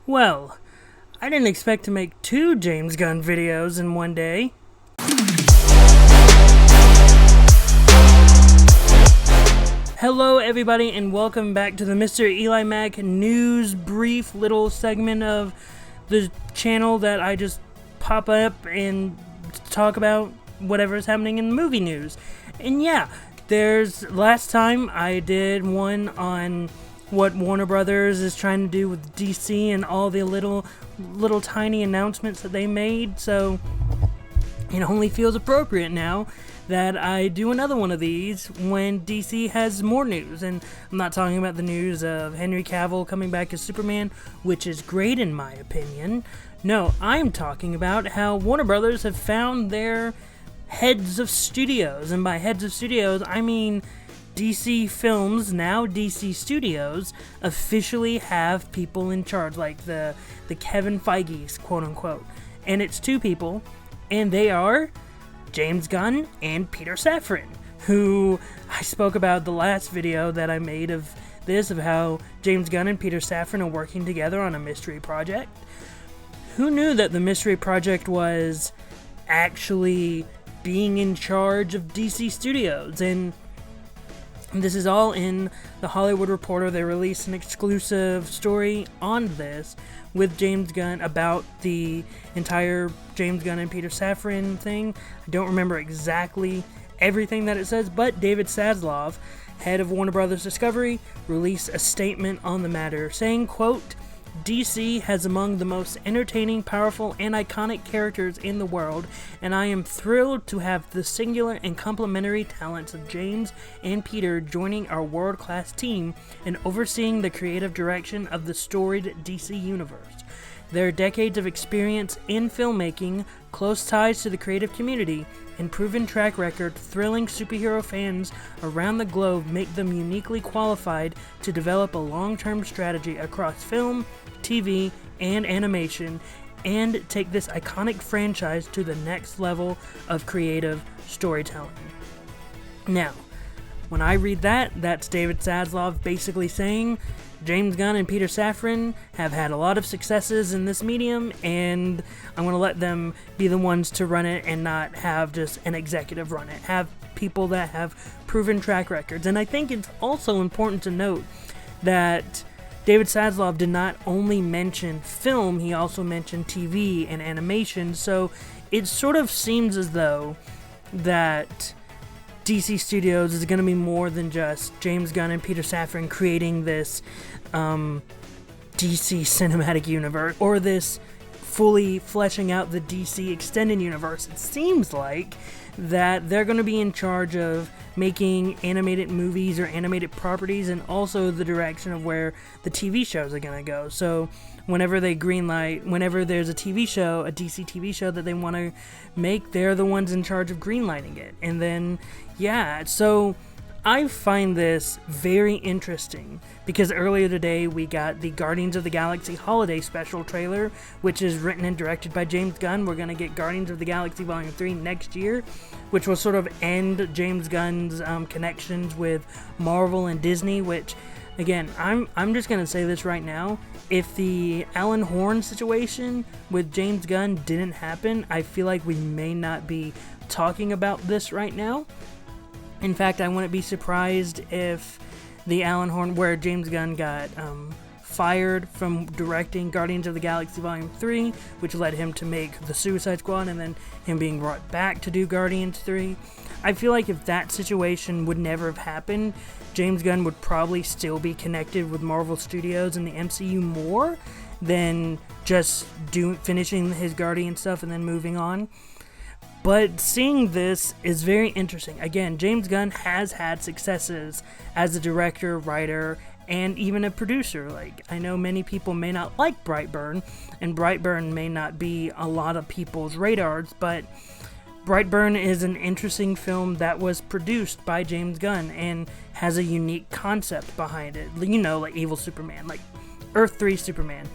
Well, I didn't expect to make 2 James Gunn videos in one day. Hello everybody and welcome back to the MrEliMac news brief little segment of the channel that I just pop up and talk about whatever's happening in movie news. And yeah, last time I did one on what Warner Brothers is trying to do with DC and all the little tiny announcements that they made, so it only feels appropriate now that I do another one of these when DC has more news. And I'm not talking about the news of Henry Cavill coming back as Superman, which is great in my opinion. No, I'm talking about how Warner Brothers have found their heads of studios, and by heads of studios I mean DC Films, now DC Studios, officially have people in charge, like the Kevin Feige's, quote-unquote. And it's 2 people, and they are James Gunn and Peter Safran, who I spoke about the last video that I made of how James Gunn and Peter Safran are working together on a mystery project. Who knew that the mystery project was actually being in charge of DC Studios? And this is all in The Hollywood Reporter. They released an exclusive story on this with James Gunn about the entire James Gunn and Peter Safran thing. I don't remember exactly everything that it says, but David Zaslav, head of Warner Brothers Discovery, released a statement on the matter saying, quote, DC has among the most entertaining, powerful, and iconic characters in the world, and I am thrilled to have the singular and complementary talents of James and Peter joining our world-class team and overseeing the creative direction of the storied DC universe. Their decades of experience in filmmaking, close ties to the creative community, and proven track record thrilling superhero fans around the globe make them uniquely qualified to develop a long-term strategy across film, TV, and animation, and take this iconic franchise to the next level of creative storytelling. Now, when I read that, that's David Zaslav basically saying James Gunn and Peter Safran have had a lot of successes in this medium, and I'm going to let them be the ones to run it and not have just an executive run it. Have people that have proven track records. And I think it's also important to note that David Zaslav did not only mention film, he also mentioned TV and animation, so it sort of seems as though that DC Studios is going to be more than just James Gunn and Peter Safran creating this DC cinematic universe, or this fully fleshing out the DC extended universe. It seems like that they're going to be in charge of making animated movies or animated properties, and also the direction of where the TV shows are going to go. So whenever they greenlight, whenever there's a TV show, a DC TV show that they want to make, they're the ones in charge of greenlighting it. And then, yeah, so I find this very interesting because earlier today we got the Guardians of the Galaxy Holiday Special trailer, which is written and directed by James Gunn. We're going to get Guardians of the Galaxy Volume 3 next year, which will sort of end James Gunn's connections with Marvel and Disney, which, again, I'm just going to say this right now. If the Alan Horn situation with James Gunn didn't happen, I feel like we may not be talking about this right now. In fact, I wouldn't be surprised if the Alan Horn, where James Gunn got fired from directing Guardians of the Galaxy Volume 3, which led him to make The Suicide Squad, and then him being brought back to do Guardians 3. I feel like if that situation would never have happened, James Gunn would probably still be connected with Marvel Studios and the MCU more than just finishing his Guardian stuff and then moving on. But seeing this is very interesting. Again, James Gunn has had successes as a director, writer, and even a producer. Like, I know many people may not like Brightburn, and Brightburn may not be a lot of people's radars, but Brightburn is an interesting film that was produced by James Gunn and has a unique concept behind it. You know, like Evil Superman, like Earth 3 Superman.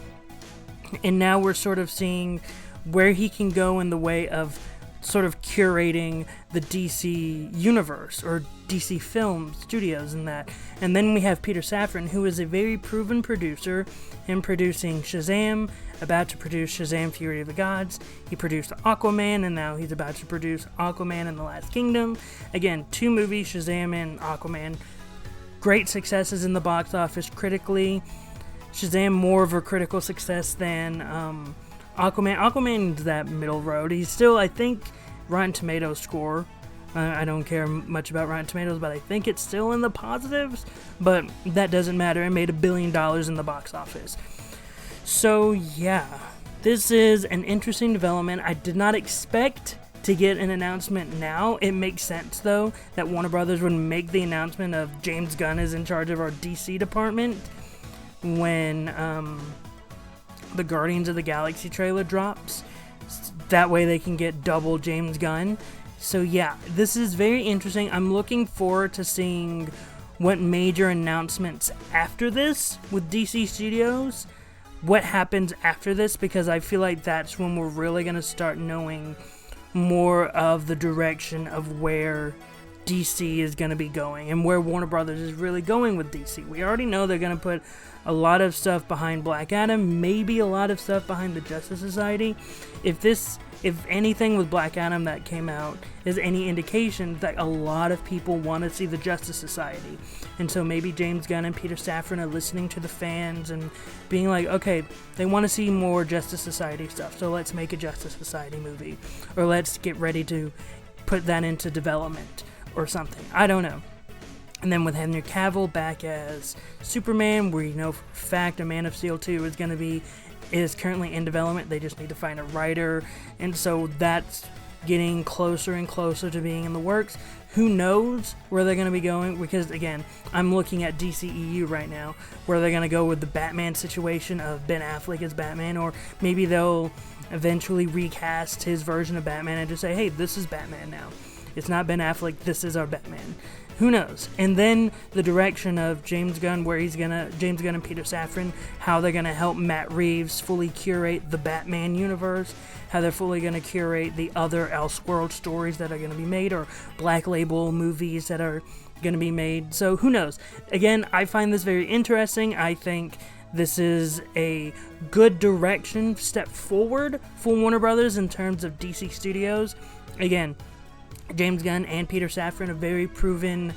And now we're sort of seeing where he can go in the way of sort of curating the DC universe, or DC Film Studios and that. And then we have Peter Safran, who is a very proven producer, him producing Shazam, about to produce Shazam Fury of the Gods. He produced Aquaman, and now he's about to produce Aquaman and the Last Kingdom. Again, 2 movies, Shazam and Aquaman. Great successes in the box office critically. Shazam more of a critical success than Aquaman. Aquaman's that middle road. He's still, I think, Rotten Tomatoes score. I don't care much about Rotten Tomatoes, but I think it's still in the positives. But that doesn't matter. It made $1 billion in the box office. So yeah, this is an interesting development. I did not expect to get an announcement now. It makes sense, though, that Warner Brothers would make the announcement of James Gunn is in charge of our DC department when the Guardians of the Galaxy trailer drops. That way they can get double James Gunn. So yeah, this is very interesting. I'm looking forward to seeing what major announcements after this with DC Studios. What happens after this, because I feel like that's when we're really going to start knowing more of the direction of where DC is going to be going and where Warner Brothers is really going with DC. We already know they're going to put a lot of stuff behind Black Adam, maybe a lot of stuff behind the Justice Society. If anything with Black Adam that came out is any indication that a lot of people want to see the Justice Society. And so maybe James Gunn and Peter Safran are listening to the fans and being like, okay, they want to see more Justice Society stuff, so let's make a Justice Society movie. Or let's get ready to put that into development or something. I don't know. And then with Henry Cavill back as Superman, we know for a fact a Man of Steel 2 is currently in development. They just need to find a writer, and so that's getting closer and closer to being in the works. Who knows where they're going to be going, because again, I'm looking at DCEU right now, where they're going to go with the Batman situation of Ben Affleck as Batman, or maybe they'll eventually recast his version of Batman and just say, hey, this is Batman now. It's not Ben Affleck, this is our Batman. Who knows? And then the direction of James Gunn, James Gunn and Peter Safran, how they're gonna help Matt Reeves fully curate the Batman universe, how they're fully gonna curate the other Elseworld stories that are gonna be made, or Black Label movies that are gonna be made. So who knows? Again, I find this very interesting. I think this is a good direction, step forward for Warner Brothers in terms of DC Studios. Again, James Gunn and Peter Safran are very proven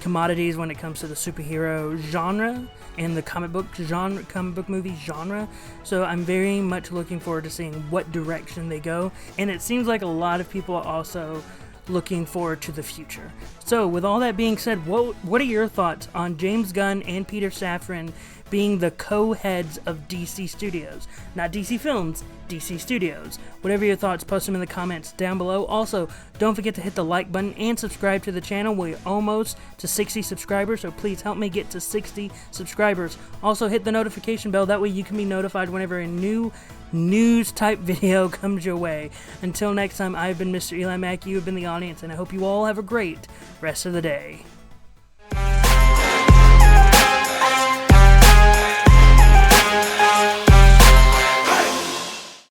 commodities when it comes to the superhero genre and the comic book movie genre. So I'm very much looking forward to seeing what direction they go. And it seems like a lot of people are also looking forward to the future. So with all that being said, what are your thoughts on James Gunn and Peter Safran being the co-heads of DC Studios? Not DC Films, DC Studios. Whatever your thoughts, post them in the comments down below. Also, don't forget to hit the like button and subscribe to the channel. We're almost to 60 subscribers, so please help me get to 60 subscribers. Also, hit the notification bell. That way you can be notified whenever a new news type video comes your way. Until next time, I've been MrEliMac. You have been the audience, and I hope you all have a great rest of the day.